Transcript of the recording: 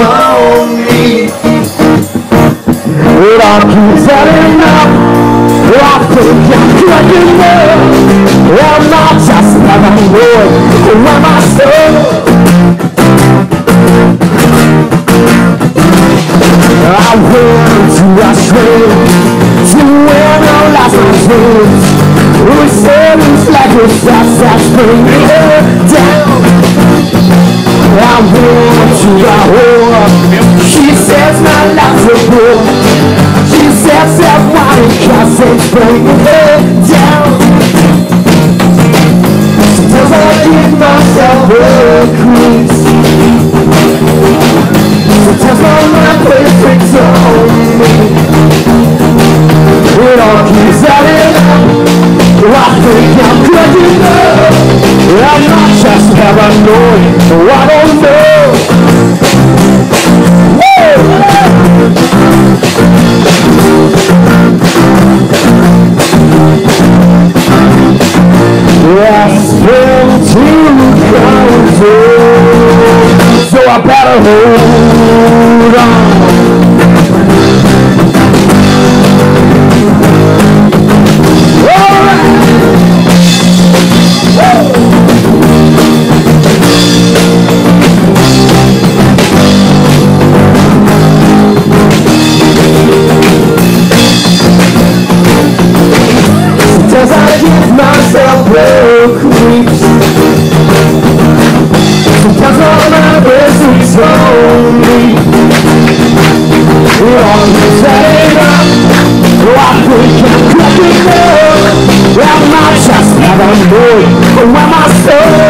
on me. It all keeps adding up. I think I'm good enough. I'm not just another boy. Where am I still? I went to Australia to win all last dreams. We said it's like a shot that's bringing me down. I went to Lahore. She says my life's a bore. She says that wine cause it's bringing me down. Sometimes I give myself a crease. Sometimes my mind plays tricks on me. It all keeps adding up. I think I'm good enough. I'm not just paranoid. I don't know. Woo! It's been too cold, so I better hold on. Sometimes I give myself broke weeks. Sometimes all my best weeks on me. It all keeps adding up. I think I'm cracking up. I'm not just paranoid. Where am I so?